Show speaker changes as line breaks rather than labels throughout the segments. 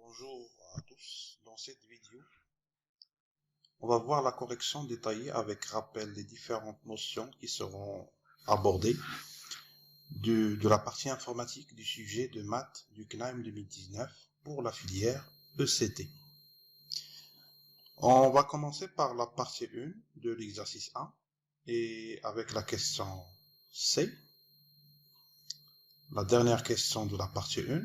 Bonjour à tous. Dans cette vidéo, on va voir la correction détaillée avec rappel des différentes notions qui seront abordées de la partie informatique du sujet de maths du CNAM 2019 pour la filière ECT. On va commencer par la partie 1 de l'exercice 1 et avec la question C, la dernière question de la partie 1,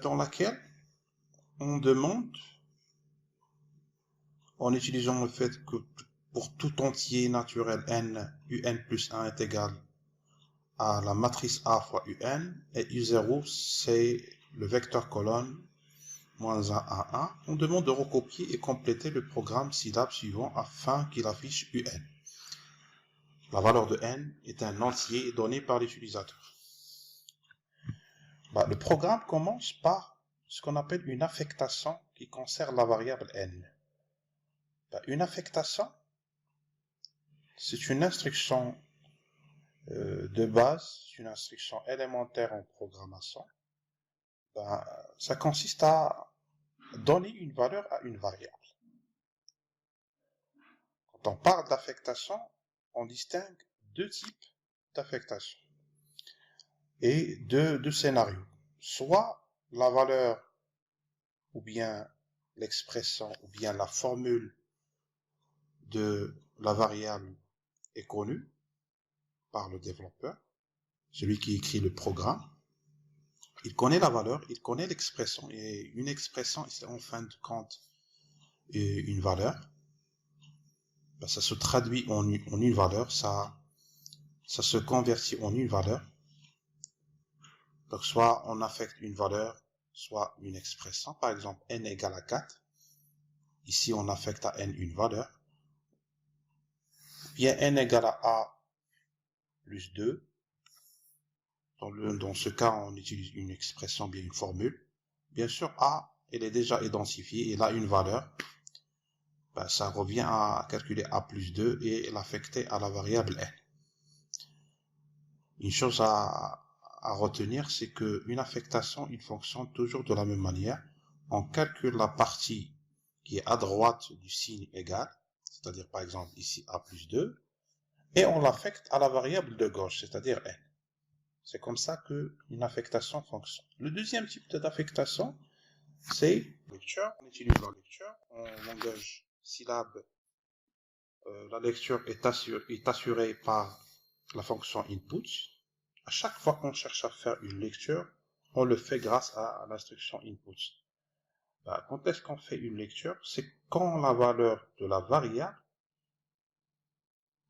dans laquelle on demande, en utilisant le fait que pour tout entier naturel n, un plus 1 est égal à la matrice A fois un, et u0 c'est le vecteur colonne moins 1 à 1, on demande de recopier et compléter le programme syllabe suivant afin qu'il affiche un. La valeur de n est un entier donné par l'utilisateur. Le programme commence par ce qu'on appelle une affectation qui concerne la variable n. Une affectation, c'est une instruction de base, une instruction élémentaire en programmation. Ça consiste à donner une valeur à une variable. Quand on parle d'affectation, on distingue deux types d'affectation et deux scénarios. Soit la valeur ou bien l'expression ou bien la formule de la variable est connue par le développeur, celui qui écrit le programme. Il connaît la valeur, il connaît l'expression, et une expression, c'est en fin de compte une valeur. Ça se traduit en une valeur, ça se convertit en une valeur. Donc soit on affecte une valeur, soit une expression. Par exemple, n égale à 4. Ici, on affecte à n une valeur. Bien n égale à a plus 2. Dans ce cas, on utilise une expression, bien une formule. Bien sûr, a, elle est déjà identifiée, elle a une valeur. Ça revient à calculer a plus 2 et l'affecter à la variable n. Une chose à retenir, c'est qu'une affectation, il fonctionne toujours de la même manière. On calcule la partie qui est à droite du signe égal, c'est-à-dire par exemple ici a plus 2, et on l'affecte à la variable de gauche, c'est-à-dire n. C'est comme ça qu'une affectation fonctionne. Le deuxième type d'affectation, c'est lecture. On utilise la lecture en langage syllabe. La lecture est assurée par la fonction input. À chaque fois qu'on cherche à faire une lecture, on le fait grâce à l'instruction input. Quand est-ce qu'on fait une lecture? C'est quand la valeur de la variable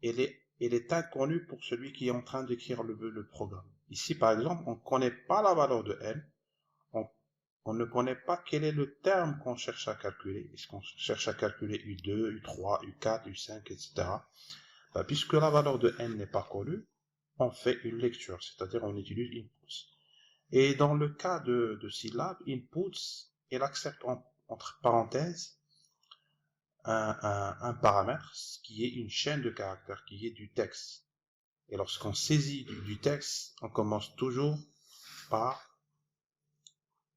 elle est inconnue pour celui qui est en train d'écrire le programme. Ici, par exemple, on ne connaît pas la valeur de n. On ne connaît pas quel est le terme qu'on cherche à calculer. Est-ce qu'on cherche à calculer U2, U3, U4, U5, etc. Puisque la valeur de n n'est pas connue, on fait une lecture, c'est-à-dire on utilise inputs. Et dans le cas de syllabe, inputs, elle accepte entre parenthèses un paramètre qui est une chaîne de caractères, qui est du texte. Et lorsqu'on saisit du texte, on commence toujours par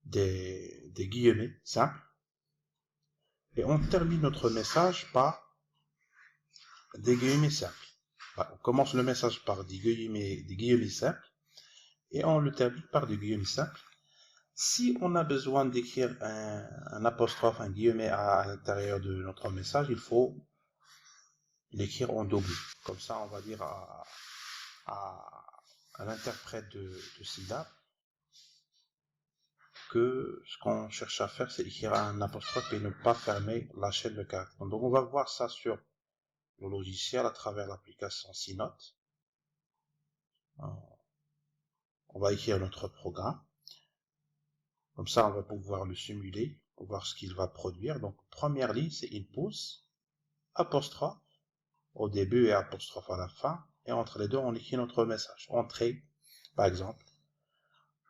des guillemets simples. Et on termine notre message par des guillemets simples. On commence le message par des guillemets simples et on le termine par des guillemets simples. Si on a besoin d'écrire un apostrophe, un guillemet à l'intérieur de notre message, il faut l'écrire en double. Comme ça, on va dire à l'interprète de syllabe que ce qu'on cherche à faire, c'est écrire un apostrophe et ne pas fermer la chaîne de caractères. Donc, on va voir ça sur le logiciel à travers l'application Synote. On va écrire notre programme. Comme ça, on va pouvoir le simuler, pour voir ce qu'il va produire. Donc, première ligne, c'est input, apostrophe au début et apostrophe à la fin. Et entre les deux, on écrit notre message. Entrée, par exemple,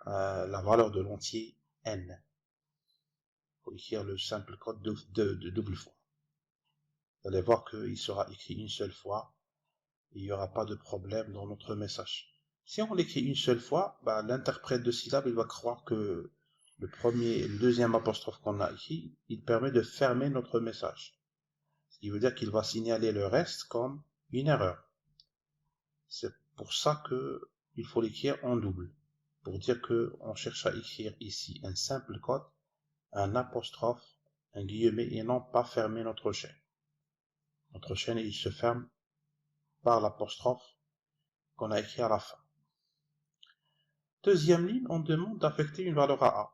la valeur de l'entier n. Il faut écrire le simple code de double fois. Vous allez voir qu'il sera écrit une seule fois. Il n'y aura pas de problème dans notre message. Si on l'écrit une seule fois, l'interprète de syllabe, il va croire que le deuxième apostrophe qu'on a ici, il permet de fermer notre message. Ce qui veut dire qu'il va signaler le reste comme une erreur. C'est pour ça que il faut l'écrire en double. Pour dire que on cherche à écrire ici un simple code, un apostrophe, un guillemet, et non pas fermer notre chaîne. Notre chaîne, il se ferme par l'apostrophe qu'on a écrit à la fin. Deuxième ligne, on demande d'affecter une valeur à A.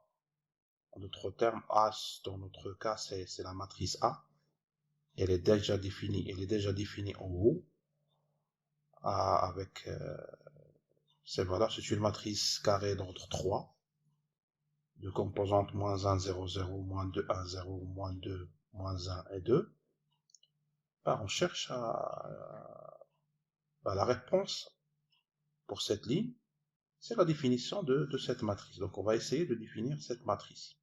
En d'autres termes, A, dans notre cas, c'est la matrice A. Elle est déjà définie en haut avec ces valeurs. C'est une matrice carrée d'ordre 3, de composantes moins 1, 0, 0, moins 2, 1, 0, moins 2, moins 1 et 2. On cherche la réponse pour cette ligne, c'est la définition de cette matrice. Donc on va essayer de définir cette matrice.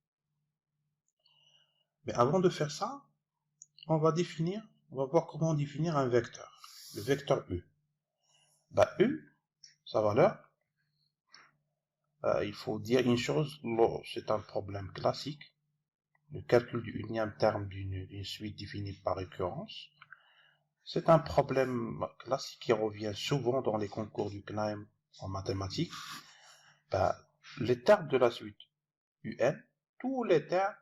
Mais avant de faire ça, on va voir comment définir un vecteur, le vecteur U. U, sa valeur, il faut dire une chose, c'est un problème classique, le calcul du unième terme d'une suite définie par récurrence. C'est un problème classique qui revient souvent dans les concours du CNAEM en mathématiques. Les termes de la suite UN, tous les termes,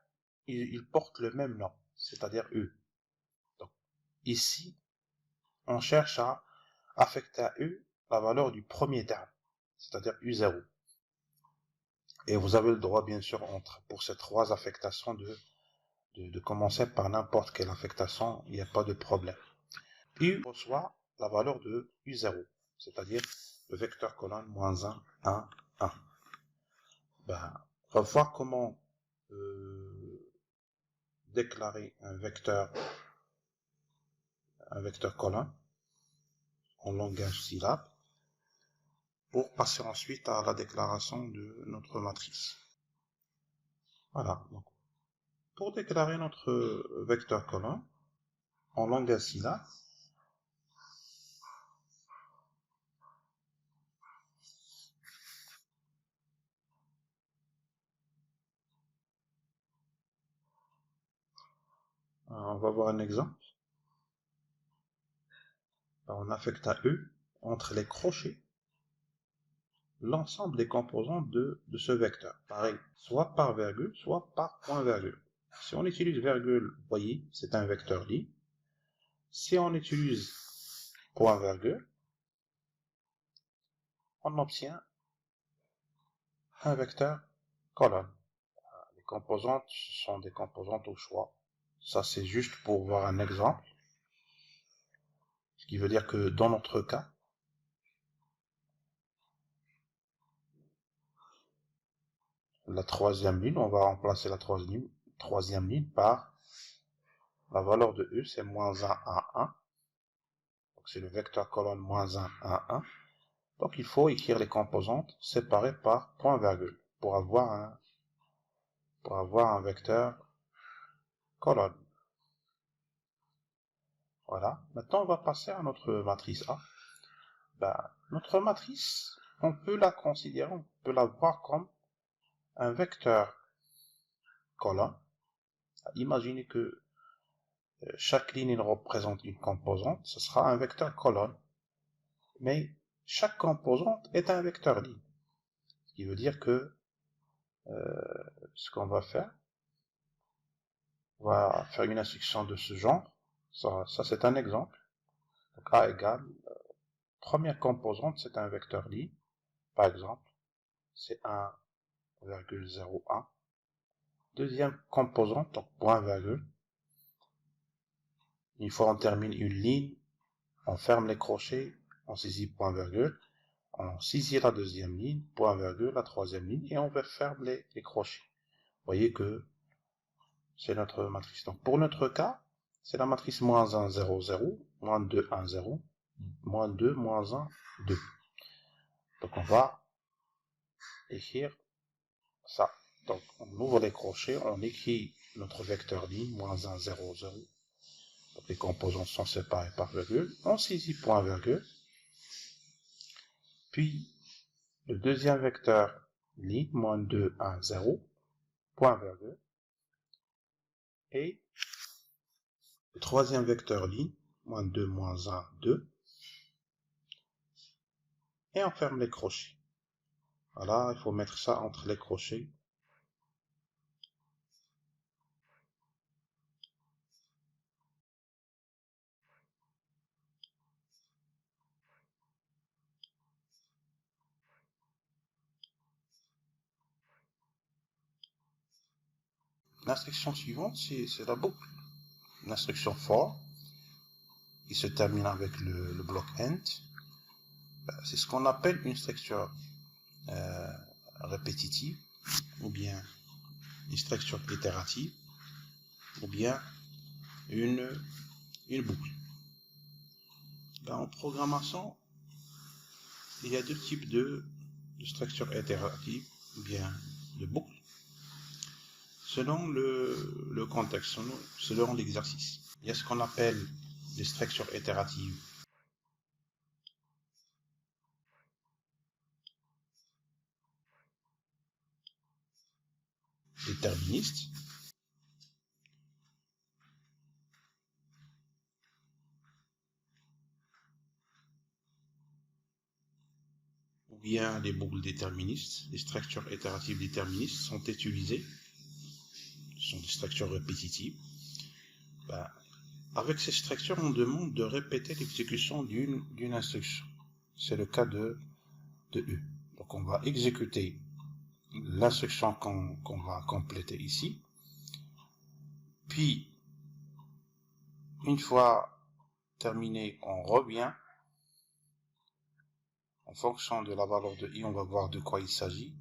ils portent le même nom, c'est-à-dire U. Donc, ici, on cherche à affecter à U la valeur du premier terme, c'est-à-dire U0. Et vous avez le droit, bien sûr, pour ces trois affectations, de commencer par n'importe quelle affectation, il n'y a pas de problème. U reçoit la valeur de U0, c'est-à-dire le vecteur colonne moins 1, 1, 1. On va voir comment déclarer un vecteur colonne en langage syllabe pour passer ensuite à la déclaration de notre matrice. Voilà. Donc, pour déclarer notre vecteur colonne en langage syllabe, on va voir un exemple. On affecte à U, entre les crochets, l'ensemble des composantes de ce vecteur. Pareil, soit par virgule, soit par point virgule. Si on utilise virgule, vous voyez, c'est un vecteur ligne. Si on utilise point virgule, on obtient un vecteur colonne. Les composantes sont des composantes au choix. Ça, c'est juste pour voir un exemple. Ce qui veut dire que dans notre cas, la troisième ligne, on va remplacer la troisième ligne par la valeur de U, c'est moins 1, 1, 1. Donc c'est le vecteur colonne moins 1, 1, 1. Donc il faut écrire les composantes séparées par point virgule pour avoir un vecteur colonne. Voilà. Maintenant, on va passer à notre matrice A. Notre matrice, on peut la voir comme un vecteur colonne. Imaginez que chaque ligne représente une composante, ce sera un vecteur colonne. Mais chaque composante est un vecteur ligne. Ce qui veut dire que ce qu'on va faire, on va faire une instruction de ce genre. Ça c'est un exemple. Donc A égale, première composante, c'est un vecteur ligne. Par exemple, c'est 1,01. Deuxième composante, donc point virgule. Une fois on termine une ligne, on ferme les crochets, on saisit point virgule. On saisit la deuxième ligne, point virgule, la troisième ligne, et on ferme les crochets. Vous voyez que c'est notre matrice. Donc pour notre cas, c'est la matrice moins 1, 0, 0, moins 2, 1, 0, moins 2, moins 1, 2. Donc on va écrire ça. Donc on ouvre les crochets, on écrit notre vecteur ligne, moins 1, 0, 0. Donc les composantes sont séparées par virgule. On saisit point virgule. Puis le deuxième vecteur ligne, moins 2, 1, 0. point virgule, et le troisième vecteur ligne, moins 2, moins 1, 2, et on ferme les crochets. Voilà, il faut mettre ça entre les crochets. L'instruction suivante, c'est la boucle. L'instruction for, qui se termine avec le bloc end. C'est ce qu'on appelle une structure répétitive, ou bien une structure itérative, ou bien une boucle. En programmation, il y a deux types de structures itératives, ou bien de boucles, selon le contexte, selon l'exercice. Il y a ce qu'on appelle les structures itératives déterministes, ou bien les boucles déterministes. Les structures itératives déterministes sont utilisées, ce sont des structures répétitives. Avec ces structures, on demande de répéter l'exécution d'une instruction. C'est le cas de U. Donc on va exécuter l'instruction qu'on va compléter ici. Puis, une fois terminé, on revient. En fonction de la valeur de I, on va voir de quoi il s'agit.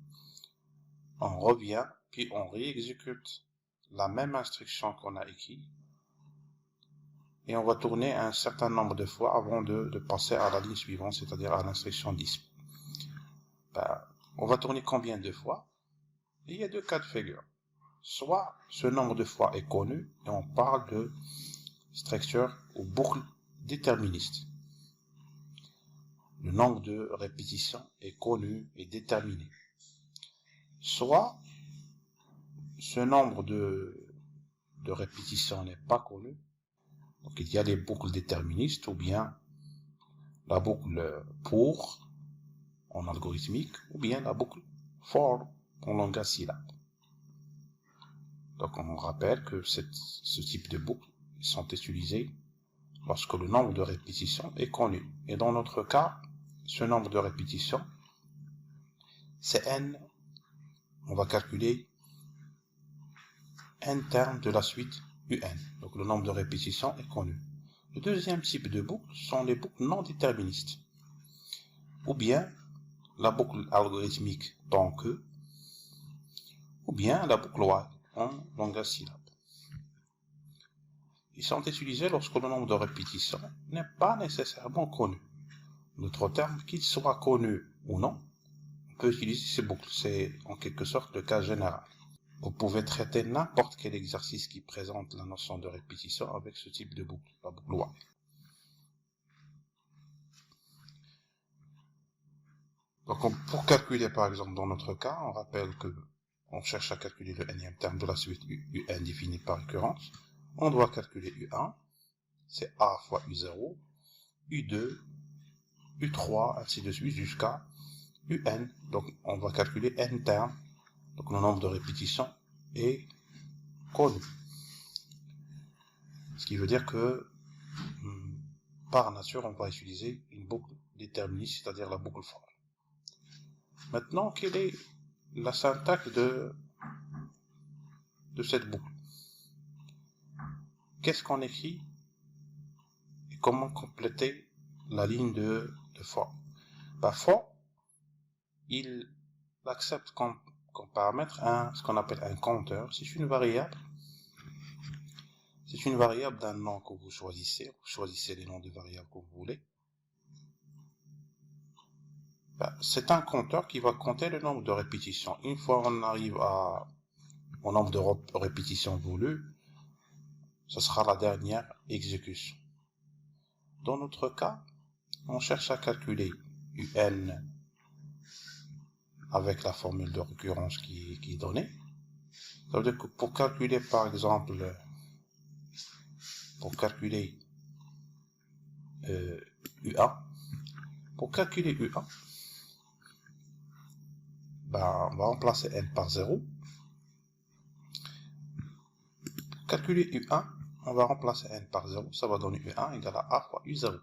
On revient, puis on réexécute la même instruction qu'on a écrite. Et on va tourner un certain nombre de fois avant de passer à la ligne suivante, c'est-à-dire à l'instruction 10. On va tourner combien de fois? Et il y a deux cas de figure. Soit ce nombre de fois est connu, et on parle de structure ou boucle déterministe. Le nombre de répétitions est connu et déterminé. Soit ce nombre de répétitions n'est pas connu. Donc il y a les boucles déterministes ou bien la boucle pour en algorithmique ou bien la boucle for en langage syllabe. Donc on rappelle que ce type de boucles sont utilisées lorsque le nombre de répétitions est connu. Et dans notre cas, ce nombre de répétitions, c'est n. On va calculer n termes de la suite un. Donc le nombre de répétitions est connu. Le deuxième type de boucles sont les boucles non déterministes, ou bien la boucle algorithmique tant que, ou bien la boucle while en langage syllabe. Ils sont utilisés lorsque le nombre de répétitions n'est pas nécessairement connu. Notre terme, qu'il soit connu ou non, on peut utiliser ces boucles. C'est en quelque sorte le cas général. Vous pouvez traiter n'importe quel exercice qui présente la notion de répétition avec ce type de boucle, la boucle while. Donc pour calculer par exemple dans notre cas, on rappelle que on cherche à calculer le nème terme de la suite un défini par récurrence. On doit calculer U1, c'est A fois U0, U2, U3, ainsi de suite jusqu'à UN. Donc on va calculer n termes, donc le nombre de répétitions est connu. Ce qui veut dire que par nature on va utiliser une boucle déterministe, c'est-à-dire la boucle for. Maintenant, quelle est la syntaxe de cette boucle? Qu'est-ce qu'on écrit et comment compléter la ligne de for? For, il accepte comme paramètre ce qu'on appelle un compteur. C'est une variable. C'est une variable d'un nom que vous choisissez. Vous choisissez les noms de variables que vous voulez. C'est un compteur qui va compter le nombre de répétitions. Une fois on arrive au nombre de répétitions voulues, ce sera la dernière exécution. Dans notre cas, on cherche à calculer un avec la formule de récurrence qui est donnée. Ça veut dire que pour calculer, par exemple, pour calculer U1, pour calculer U1, ben, on va remplacer n par 0. Pour calculer U1, on va remplacer n par 0. Ça va donner U1 égale à A fois U0.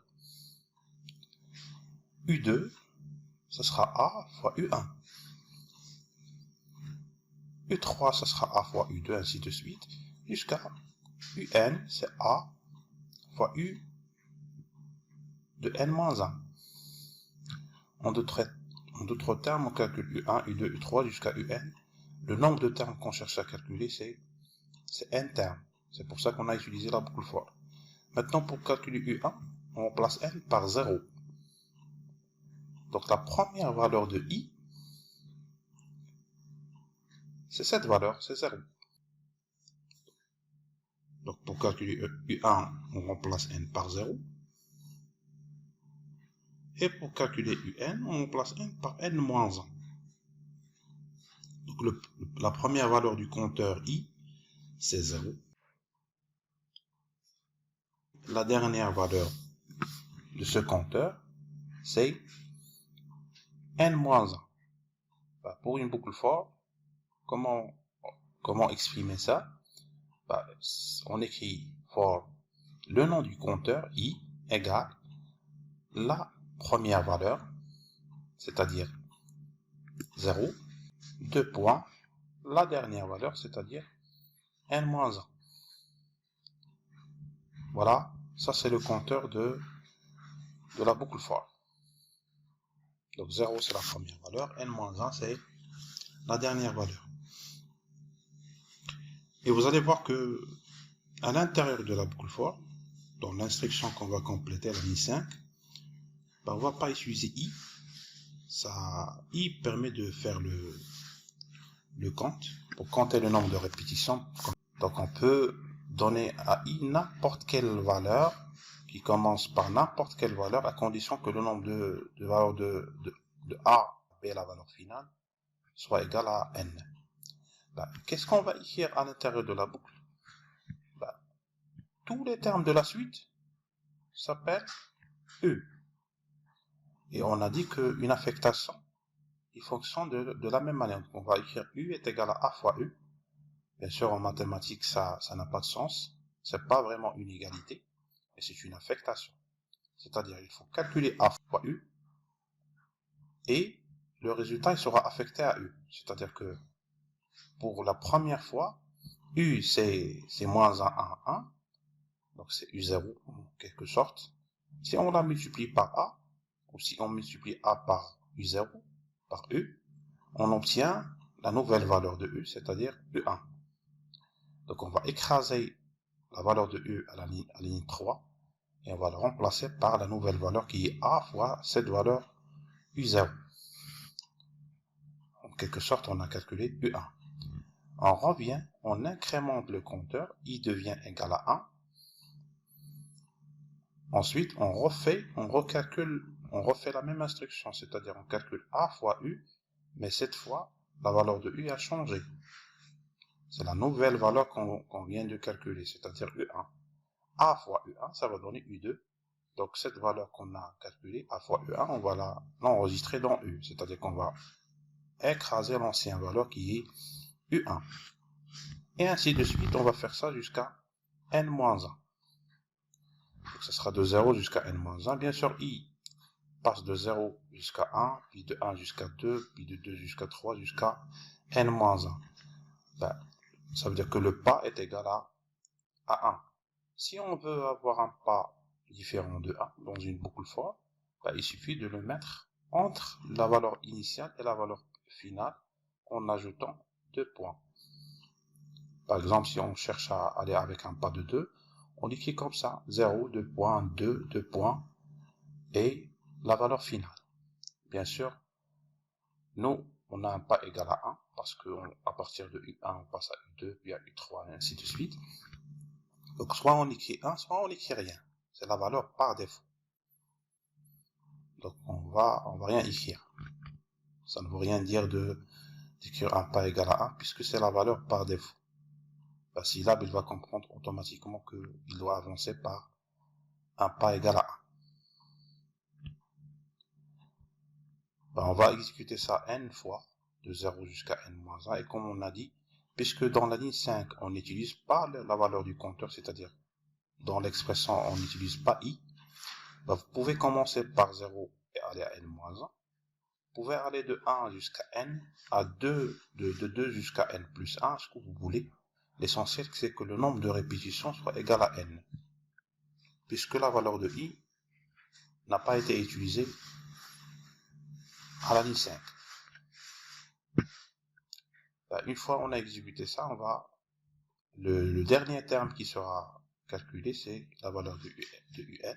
U2, ce sera A fois U1. U3, ce sera A fois U2, ainsi de suite, jusqu'à UN, c'est A fois U de n-1. En d'autres termes, on calcule U1, U2, U3 jusqu'à UN. Le nombre de termes qu'on cherche à calculer, c'est n termes. C'est pour ça qu'on a utilisé la boucle for. Maintenant, pour calculer U1, on remplace n par 0. Donc la première valeur de I, c'est cette valeur, c'est 0. Donc pour calculer U1, on remplace n par 0. Et pour calculer UN, on remplace n par n-1. Donc la première valeur du compteur I, c'est 0. La dernière valeur de ce compteur, c'est n-1. Pour une boucle for, comment exprimer ça? On écrit for le nom du compteur I égale la première valeur, c'est-à-dire 0, 2 points, la dernière valeur, c'est-à-dire n-1. Voilà, ça c'est le compteur de la boucle for. Donc 0 c'est la première valeur, n-1 c'est la dernière valeur. Et vous allez voir que à l'intérieur de la boucle for, dans l'instruction qu'on va compléter à la ligne 5, on ne va pas utiliser i. I permet de faire le compte, pour compter le nombre de répétitions. Donc on peut donner à i n'importe quelle valeur qui commence par n'importe quelle valeur à condition que le nombre de valeurs de A, B, la valeur finale, soit égal à n. Qu'est-ce qu'on va écrire à l'intérieur de la boucle? Tous les termes de la suite s'appellent U. Et on a dit qu'une affectation, il fonctionne de la même manière. Donc on va écrire U est égal à A fois U. Bien sûr, en mathématiques, ça n'a pas de sens. C'est pas vraiment une égalité, mais c'est une affectation. C'est-à-dire, il faut calculer A fois U, et le résultat il sera affecté à U. C'est-à-dire que pour la première fois, U c'est moins 1, 1, 1, donc c'est U0 en quelque sorte. Si on la multiplie par A, ou si on multiplie A par U0, par U, on obtient la nouvelle valeur de U, c'est-à-dire U1. Donc on va écraser la valeur de U à la ligne 3, et on va le remplacer par la nouvelle valeur qui est A fois cette valeur U0. En quelque sorte, on a calculé U1. On revient, on incrémente le compteur, I devient égal à 1. Ensuite, on refait la même instruction, c'est-à-dire on calcule A fois U, mais cette fois, la valeur de U a changé. C'est la nouvelle valeur qu'on vient de calculer, c'est-à-dire U1. A fois U1, ça va donner U2. Donc cette valeur qu'on a calculée, A fois U1, on va l'enregistrer dans U, c'est-à-dire qu'on va écraser l'ancienne valeur qui est U1. Et ainsi de suite, on va faire ça jusqu'à n-1. Donc ce sera de 0 jusqu'à n-1. Bien sûr, I passe de 0 jusqu'à 1, puis de 1 jusqu'à 2, puis de 2 jusqu'à 3, jusqu'à n-1. Ça veut dire que le pas est égal à 1. Si on veut avoir un pas différent de 1 dans une boucle for, il suffit de le mettre entre la valeur initiale et la valeur finale en ajoutant 2 points. Par exemple, si on cherche à aller avec un pas de 2, on écrit comme ça, 0, 2 points, 2, 2 points, et la valeur finale. Bien sûr, nous, on a un pas égal à 1, parce qu'à partir de U1, on passe à U2, puis à U3, et ainsi de suite. Donc, soit on écrit 1, soit on écrit rien. C'est la valeur par défaut. Donc, on va rien écrire. Ça ne veut rien dire d'écrire un pas égal à 1 puisque c'est la valeur par défaut. Scilab, il va comprendre automatiquement qu'il doit avancer par un pas égal à 1. On va exécuter ça n fois, de 0 jusqu'à n-1, et comme on a dit, puisque dans la ligne 5, on n'utilise pas la valeur du compteur, c'est-à-dire dans l'expression, on n'utilise pas i, vous pouvez commencer par 0 et aller à n-1. Vous pouvez aller de 1 jusqu'à n, à 2, de 2 jusqu'à n plus 1, ce que vous voulez. L'essentiel, c'est que le nombre de répétitions soit égal à n, puisque la valeur de i n'a pas été utilisée à la ligne 5. Une fois on a exécuté ça, on va le dernier terme qui sera calculé, c'est la valeur de un.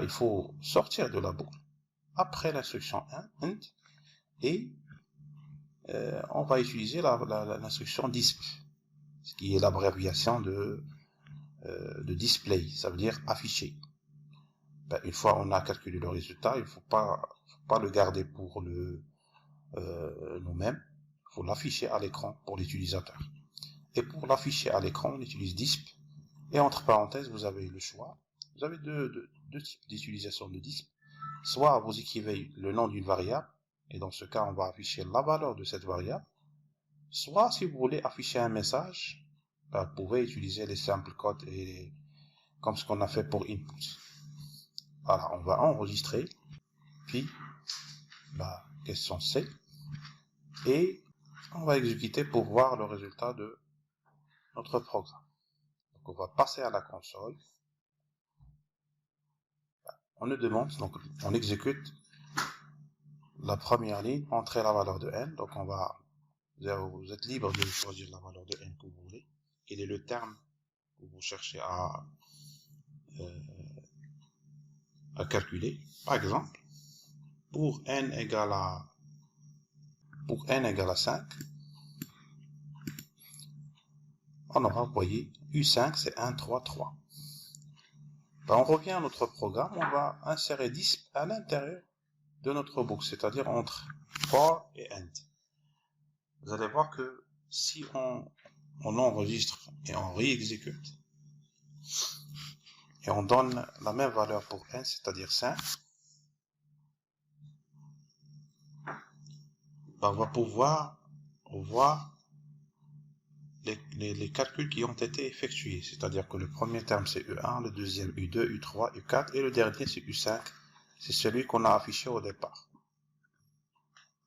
Il faut sortir de la boucle après l'instruction int et on va utiliser l'instruction disp, ce qui est l'abréviation de display, ça veut dire afficher. Une fois on a calculé le résultat, il ne faut pas le garder pour nous-mêmes, il faut l'afficher à l'écran pour l'utilisateur. Et pour l'afficher à l'écran, on utilise disp. Et entre parenthèses, vous avez le choix. Vous avez deux types d'utilisation de disp. Soit vous écrivez le nom d'une variable, et dans ce cas, on va afficher la valeur de cette variable. Soit, si vous voulez afficher un message, vous pouvez utiliser les simples codes comme ce qu'on a fait pour input. Voilà, on va enregistrer, puis question C, et on va exécuter pour voir le résultat de notre programme. Donc on va passer à la console. On nous demande, donc on exécute la première ligne, entrer la valeur de n. Donc vous êtes libre de choisir la valeur de n que vous voulez. Quel est le terme que vous cherchez à calculer. Par exemple, pour n égale à 5, on aura, vous voyez, U5 c'est 1, 3, 3. On revient à notre programme, on va insérer disp à l'intérieur de notre boucle, c'est-à-dire entre for et end. Vous allez voir que si on enregistre et on réexécute, et on donne la même valeur pour n, c'est-à-dire 5, on va pouvoir voir les calculs qui ont été effectués, c'est-à-dire que le premier terme c'est U1, le deuxième U2, U3, U4 et le dernier c'est U5, c'est celui qu'on a affiché au départ.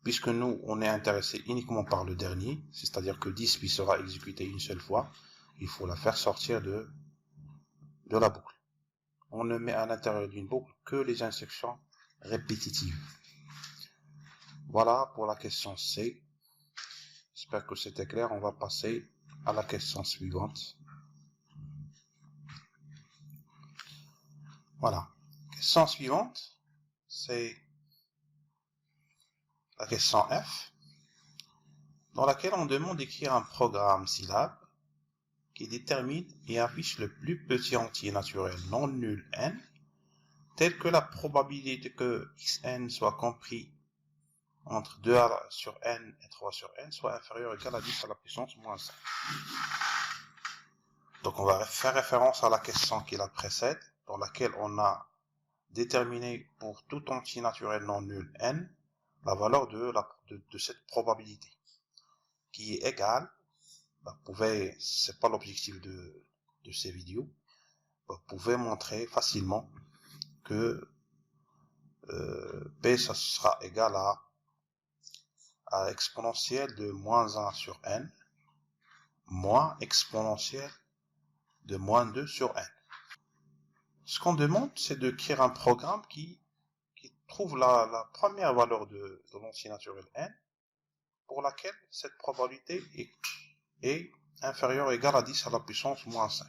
Puisque nous, on est intéressé uniquement par le dernier, c'est-à-dire que disp sera exécuté une seule fois, il faut la faire sortir de la boucle. On ne met à l'intérieur d'une boucle que les instructions répétitives. Voilà pour la question C. J'espère que c'était clair. On va passer à la question suivante. Voilà. Question suivante, c'est la question F, dans laquelle on demande d'écrire un programme Scilab qui détermine et affiche le plus petit entier naturel non nul n, tel que la probabilité que xn soit compris entre 2 sur n et 3 sur n soit inférieur ou égal à 10 à la puissance moins 5. Donc on va faire référence à la question qui la précède, dans laquelle on a déterminé pour tout entier naturel non nul n la valeur de cette probabilité, qui est égale, c'est pas l'objectif de ces vidéos, vous pouvez montrer facilement que P ça sera égal à exponentielle de moins 1 sur n moins exponentielle de moins 2 sur n. Ce qu'on demande, c'est de créer un programme qui trouve la première valeur de l'entier naturel n pour laquelle cette probabilité est inférieure ou égale à 10 à la puissance moins 5.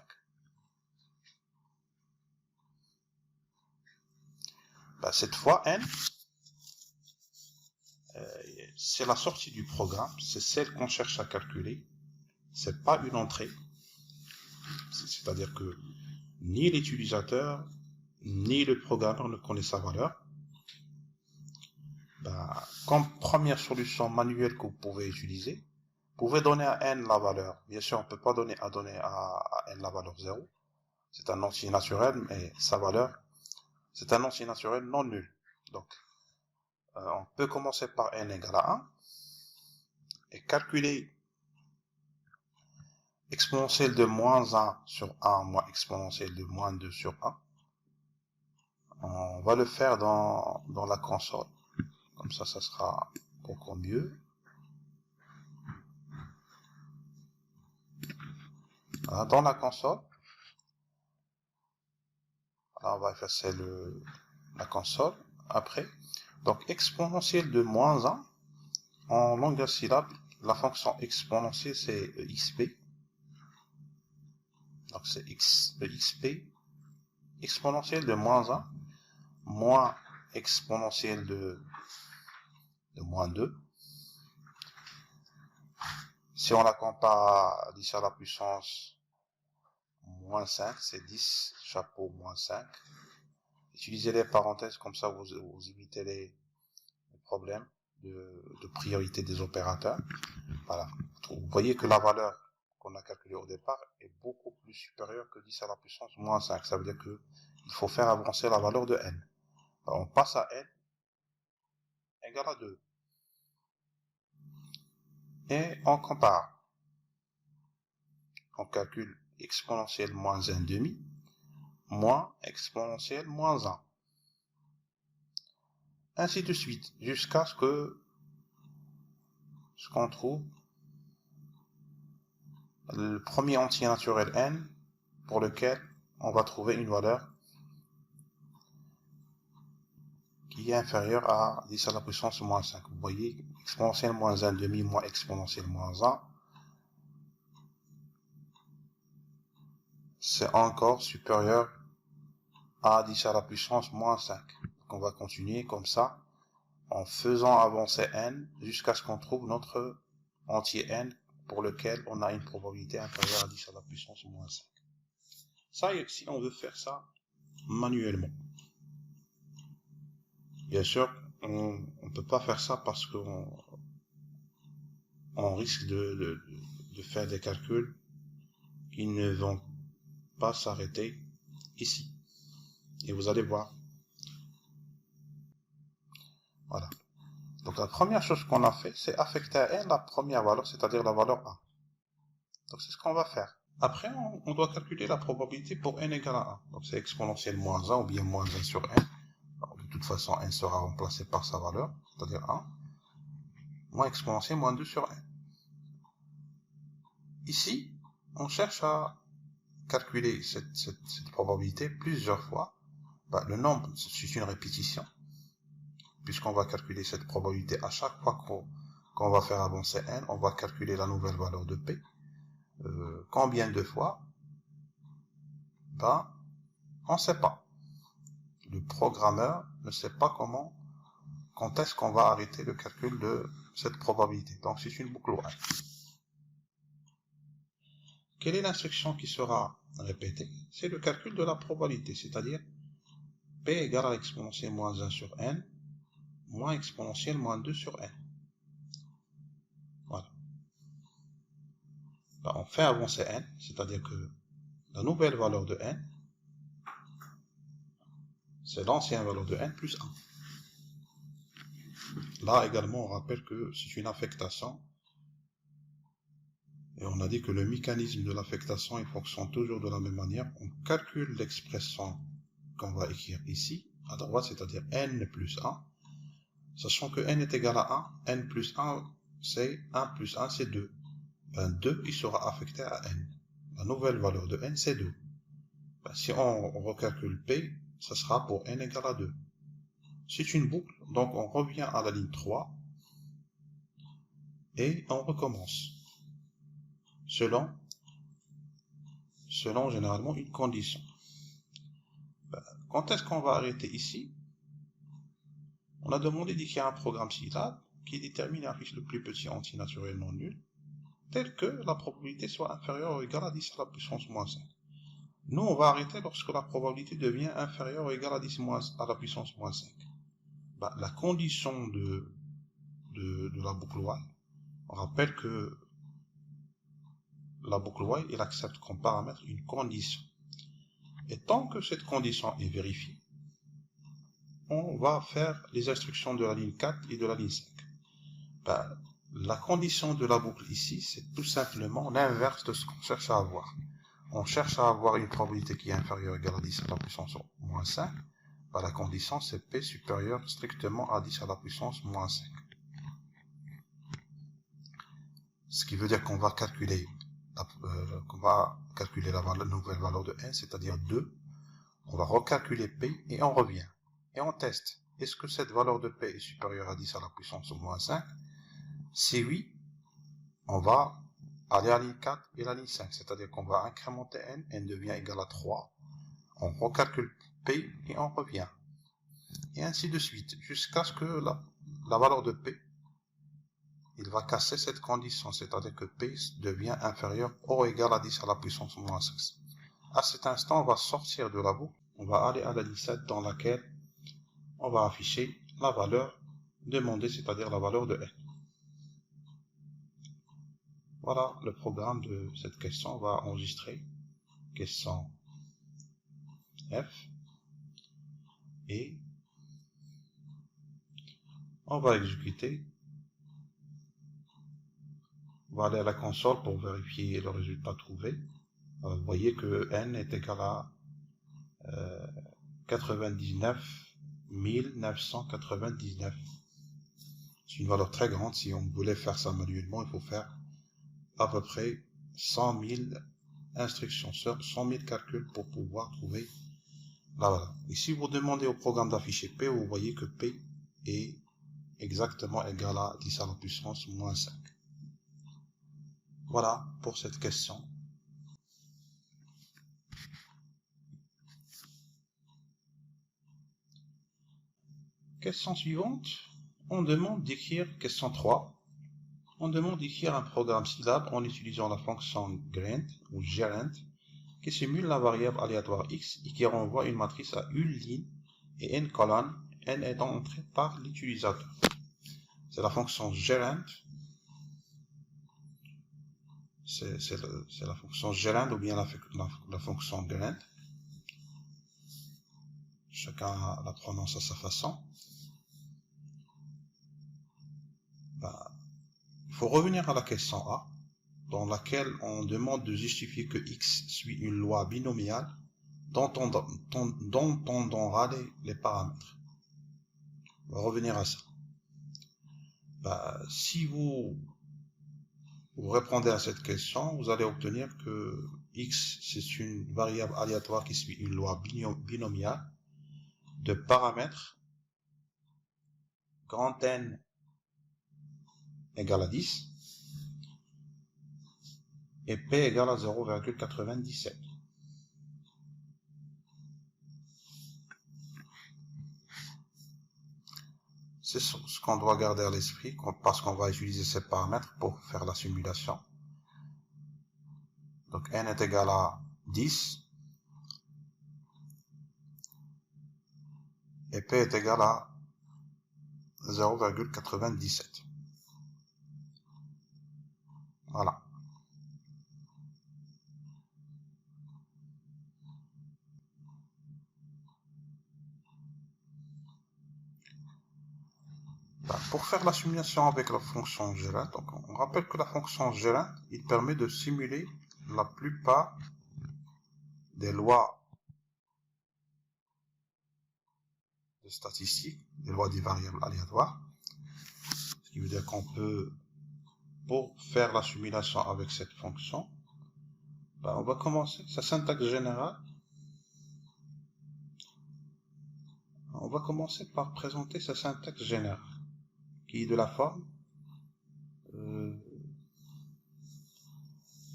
Cette fois, n, c'est la sortie du programme, c'est celle qu'on cherche à calculer, c'est pas une entrée. C'est-à-dire que ni l'utilisateur, ni le programmeur ne connaît sa valeur. Comme première solution manuelle que vous pouvez utiliser, vous pouvez donner à n la valeur. Bien sûr, on ne peut pas donner à n la valeur 0. C'est un entier naturel, mais sa valeur, c'est un entier naturel non nul. Donc, on peut commencer par n égale à 1 et calculer exponentielle de moins 1 sur 1 moins exponentielle de moins 2 sur 1. On va le faire dans la console. Comme ça sera beaucoup mieux. Voilà, dans la console, alors on va effacer la console après. Donc, exponentielle de moins 1, en langage syllabe, la fonction exponentielle, c'est xp. Donc, c'est xp, exponentielle de moins 1, moins exponentielle de moins 2. Si on la compare à 10 à la puissance moins 5, c'est 10 chapeau moins 5. Utilisez les parenthèses, comme ça vous évitez les problèmes de priorité des opérateurs. Voilà. Vous voyez que la valeur qu'on a calculée au départ est beaucoup plus supérieure que 10 à la puissance moins 5. Ça veut dire qu'il faut faire avancer la valeur de n. Alors, on passe à n égale à 2. Et on compare. On calcule exponentielle moins 1,5 moins exponentielle moins 1. Ainsi de suite, jusqu'à ce qu'on trouve le premier entier naturel n pour lequel on va trouver une valeur qui est inférieure à 10 à la puissance moins 5. Vous voyez, exponentielle moins 1,5 moins exponentielle moins 1, c'est encore supérieur à 10 à la puissance moins 5. Donc on va continuer comme ça, en faisant avancer n jusqu'à ce qu'on trouve notre entier n pour lequel on a une probabilité inférieure à 10 à la puissance moins 5. Ça, si on veut faire ça manuellement. Bien sûr, on ne peut pas faire ça parce qu'on risque de faire des calculs qui ne vont pas s'arrêter ici. Et vous allez voir. Voilà. Donc la première chose qu'on a fait, c'est affecter à n la première valeur, c'est-à-dire la valeur 1. Donc c'est ce qu'on va faire. Après, on doit calculer la probabilité pour n égale à 1. Donc c'est exponentielle moins 1 ou bien moins 1 sur n. Alors, de toute façon, n sera remplacé par sa valeur, c'est-à-dire 1, moins exponentielle moins 2 sur n. Ici, on cherche à calculer cette probabilité plusieurs fois. Le nombre, c'est une répétition, puisqu'on va calculer cette probabilité à chaque fois qu'on va faire avancer n, on va calculer la nouvelle valeur de p. Combien de fois? On ne sait pas. Le programmeur ne sait pas quand est-ce qu'on va arrêter le calcul de cette probabilité. Donc c'est une boucle while. Quelle est l'instruction qui sera répétée? C'est le calcul de la probabilité, c'est-à-dire p égale à l'exponentielle moins 1 sur n, moins exponentielle moins 2 sur n. Voilà. On fait avancer n, c'est-à-dire que la nouvelle valeur de n, c'est l'ancienne valeur de n plus 1. Là également, on rappelle que c'est une affectation. Et on a dit que le mécanisme de l'affectation, il fonctionne toujours de la même manière. On calcule l'expression qu'on va écrire ici, à droite, c'est-à-dire n plus 1. Sachant que n est égal à 1, n plus 1, c'est 1 plus 1, c'est 2. 2, il sera affecté à n. La nouvelle valeur de n, c'est 2. Si on recalcule p, ça sera pour n égale à 2. C'est une boucle, donc on revient à la ligne 3 et on recommence. Selon généralement une condition. Quand est-ce qu'on va arrêter ici? On a demandé d'écrire un programme Scilab qui détermine et affiche le plus petit entier naturel non nul, tel que la probabilité soit inférieure ou égale à 10 à la puissance moins 5. Nous, on va arrêter lorsque la probabilité devient inférieure ou égale à 10 à la puissance moins 5. la condition de la boucle while, on rappelle que la boucle while, il accepte comme paramètre une condition. Et tant que cette condition est vérifiée, on va faire les instructions de la ligne 4 et de la ligne 5. La condition de la boucle ici, c'est tout simplement l'inverse de ce qu'on cherche à avoir. On cherche à avoir une probabilité qui est inférieure ou égale à 10 à la puissance moins 5. La condition, c'est P supérieur strictement à 10 à la puissance moins 5. Ce qui veut dire qu'on va calculer la nouvelle valeur de n, c'est-à-dire 2. On va recalculer P et on revient. Et on teste. Est-ce que cette valeur de P est supérieure à 10 à la puissance moins 5? Si oui, on va aller à la ligne 4 et la ligne 5. C'est-à-dire qu'on va incrémenter n, n devient égal à 3. On recalcule P et on revient. Et ainsi de suite, jusqu'à ce que la valeur de P, il va casser cette condition, c'est-à-dire que P devient inférieur ou égal à 10 à la puissance moins 6. À cet instant, on va sortir de la boucle, on va aller à la ligne 7 dans laquelle on va afficher la valeur demandée, c'est-à-dire la valeur de n. Voilà le programme de cette question. On va enregistrer question F et on va exécuter. On va aller à la console pour vérifier le résultat trouvé. Vous voyez que n est égal à 99 999. C'est une valeur très grande. Si on voulait faire ça manuellement, il faut faire à peu près 100 000 instructions, 100 000 calculs pour pouvoir trouver la valeur. Et si vous demandez au programme d'afficher P, vous voyez que P est exactement égal à 10 à la puissance moins 5. Voilà pour cette question. Question suivante. On demande d'écrire, question 3. On demande d'écrire un programme Scilab en utilisant la fonction grant ou gerund qui simule la variable aléatoire x et qui renvoie une matrice à une ligne et n colonnes, n étant entrée par l'utilisateur. C'est la fonction gerund. C'est la fonction gerund ou bien la fonction grant. Chacun la prononce à sa façon. Il faut revenir à la question A, dans laquelle on demande de justifier que x suit une loi binomiale dont on donnera les paramètres. On va revenir à ça. Si vous répondez à cette question, vous allez obtenir que x, c'est une variable aléatoire qui suit une loi binomiale de paramètres grand N égale à 10 et P égale à 0,97. C'est ce qu'on doit garder à l'esprit parce qu'on va utiliser ces paramètres pour faire la simulation. Donc n est égal à 10 et P est égal à 0,97. Voilà. Pour faire la simulation avec la fonction gerund, donc on rappelle que la fonction gerund, il permet de simuler la plupart des lois de statistiques, des lois des variables aléatoires. Ce qui veut dire qu'on peut, pour faire la simulation avec cette fonction, on va commencer sa syntaxe générale. On va commencer par présenter sa syntaxe générale, qui est de la forme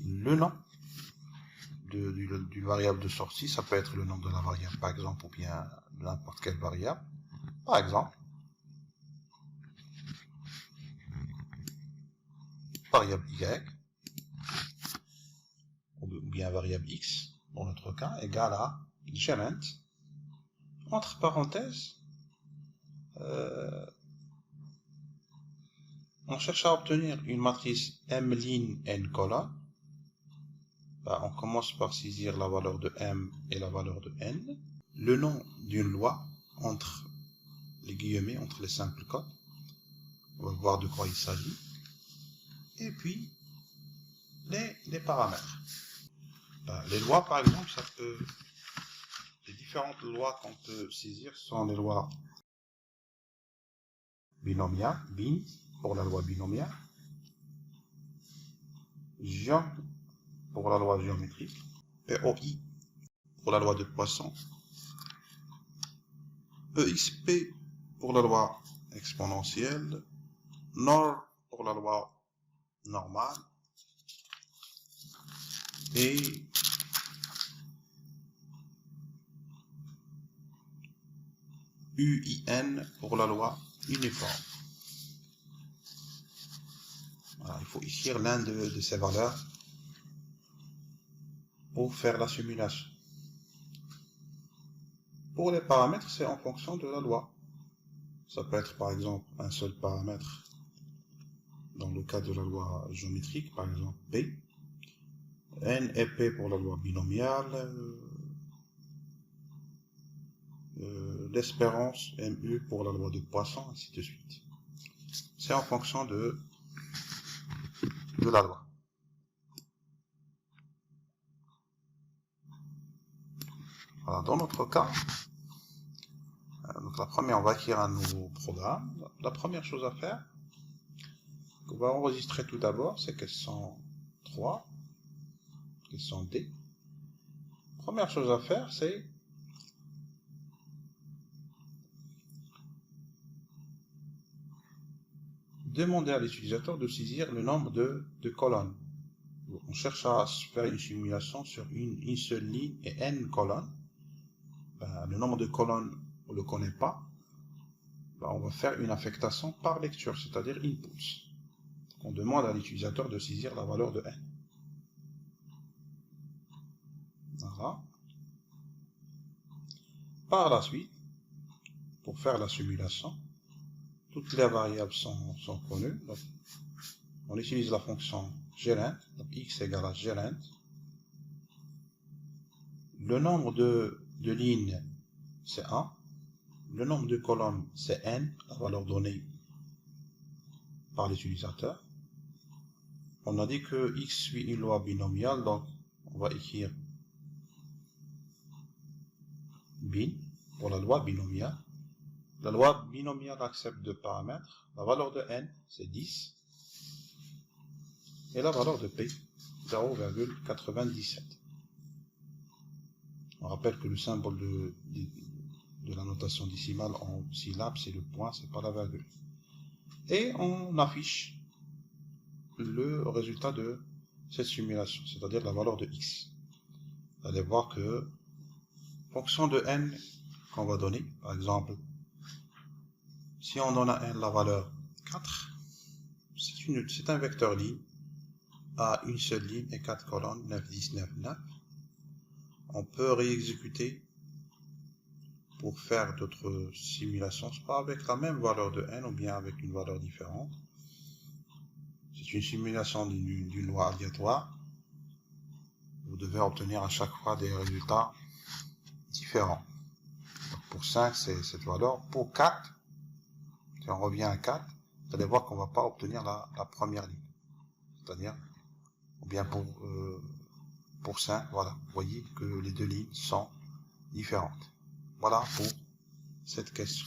le nom d'une variable de sortie, ça peut être le nom de la variable par exemple, ou bien n'importe quelle variable. Par exemple, variable y, ou bien variable x, dans notre cas, égale à gerund, entre parenthèses, on cherche à obtenir une matrice M ligne N colonne. On commence par saisir la valeur de M et la valeur de N. Le nom d'une loi entre les guillemets, entre les simples codes. On va voir de quoi il s'agit. Et puis, les paramètres. Les lois, par exemple, les différentes lois qu'on peut saisir sont les lois binomiales, bin, pour la loi binomiale, géom, pour la loi géométrique, POI, pour la loi de Poisson, EXP, pour la loi exponentielle, NOR, pour la loi normale, et UIN pour la loi uniforme. Voilà, il faut écrire l'un de ces valeurs pour faire la simulation. Pour les paramètres, c'est en fonction de la loi. Ça peut être par exemple un seul paramètre dans le cas de la loi géométrique, par exemple P, N et P pour la loi binomiale, l'espérance MU pour la loi de Poisson, ainsi de suite. C'est en fonction de la loi. Voilà, dans notre cas, donc la première, on va écrire un nouveau programme. La première chose à faire, qu'on va enregistrer tout d'abord, c'est question 3, question D. Première chose à faire, c'est demander à l'utilisateur de saisir le nombre de colonnes. On cherche à faire une simulation sur une seule ligne et n colonnes. Le nombre de colonnes, on ne le connaît pas. On va faire une affectation par lecture, c'est-à-dire inputs. On demande à l'utilisateur de saisir la valeur de n. Voilà. Par la suite, pour faire la simulation, toutes les variables sont connues. Donc, on utilise la fonction glint, donc x égale à glint. Le nombre de lignes, c'est 1. Le nombre de colonnes, c'est n, la valeur donnée par l'utilisateur. On a dit que x suit une loi binomiale, donc on va écrire bin pour la loi binomiale. La loi binomiale accepte deux paramètres. La valeur de n, c'est 10. Et la valeur de p, 0,97. On rappelle que le symbole de la notation décimale en syllabes, c'est le point, c'est pas la virgule. Et on affiche le résultat de cette simulation, c'est-à-dire la valeur de x. Vous allez voir que fonction de n qu'on va donner, par exemple, si on donne à n la valeur 4, c'est un vecteur ligne à une seule ligne et 4 colonnes, 9, 10, 9, 9. On peut réexécuter pour faire d'autres simulations, soit avec la même valeur de n ou bien avec une valeur différente. C'est une simulation d'une loi aléatoire. Vous devez obtenir à chaque fois des résultats différents. Donc pour 5, c'est cette valeur. Pour 4, si on revient à 4, vous allez voir qu'on ne va pas obtenir la première ligne. C'est-à-dire, ou bien pour 5, voilà. Vous voyez que les deux lignes sont différentes. Voilà pour cette question.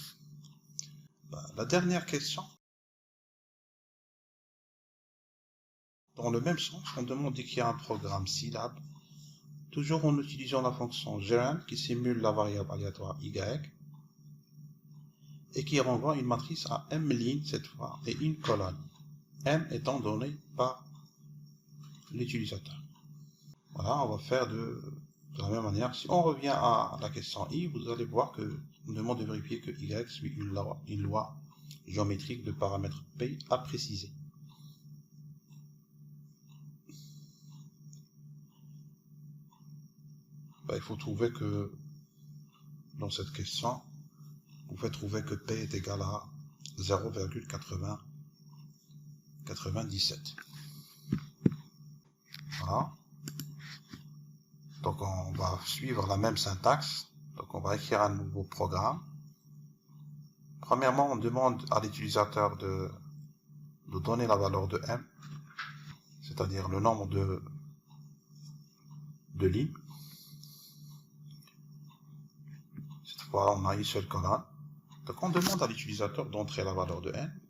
La dernière question, dans le même sens, on demande d'écrire un programme syllabe, toujours en utilisant la fonction glint qui simule la variable aléatoire y, et qui renvoie une matrice à m lignes cette fois, et une colonne, m étant donné par l'utilisateur. Voilà, on va faire de la même manière. Si on revient à la question i, vous allez voir que on demande de vérifier que y suit une loi géométrique de paramètre p à préciser. Il faut trouver que dans cette question, vous pouvez trouver que P est égal à 0,97. Voilà. Donc on va suivre la même syntaxe. Donc on va écrire un nouveau programme. Premièrement, on demande à l'utilisateur de donner la valeur de M, c'est-à-dire le nombre de lignes. Cette fois, on a une seule colonne. Donc on demande à l'utilisateur d'entrer la valeur de N,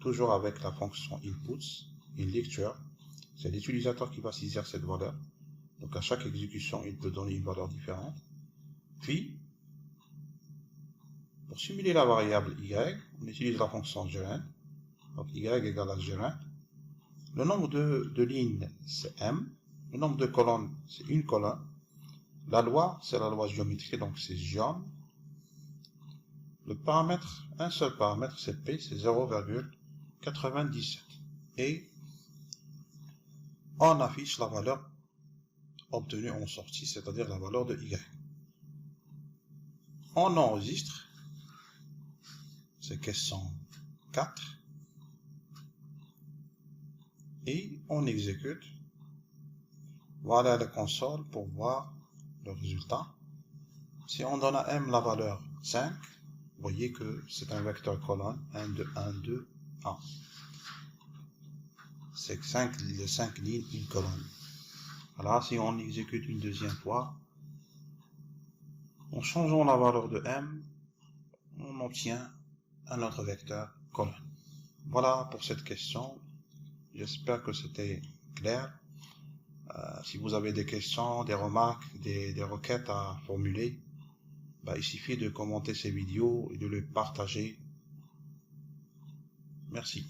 toujours avec la fonction inputs, in lecture. C'est l'utilisateur qui va saisir cette valeur. Donc à chaque exécution, il peut donner une valeur différente. Puis, pour simuler la variable y, on utilise la fonction gerund. Donc y égale à gerund. Le nombre de lignes, c'est m. Le nombre de colonnes, c'est une colonne. La loi, c'est la loi géométrique, donc c'est geom. Le paramètre, un seul paramètre, c'est p, c'est 0,97. Et on affiche la valeur obtenue en sortie, c'est-à-dire la valeur de y. On enregistre, c'est question 4, et on exécute. Voilà la console pour voir le résultat. Si on donne à m la valeur 5, vous voyez que c'est un vecteur colonne, 1, 2, 1, 2, 1. C'est les 5 lignes, une colonne. Voilà, si on exécute une deuxième fois, en changeant la valeur de m, on obtient un autre vecteur colonne. Voilà pour cette question. J'espère que c'était clair. Si vous avez des questions, des remarques, des requêtes à formuler, il suffit de commenter ces vidéos et de les partager. Merci.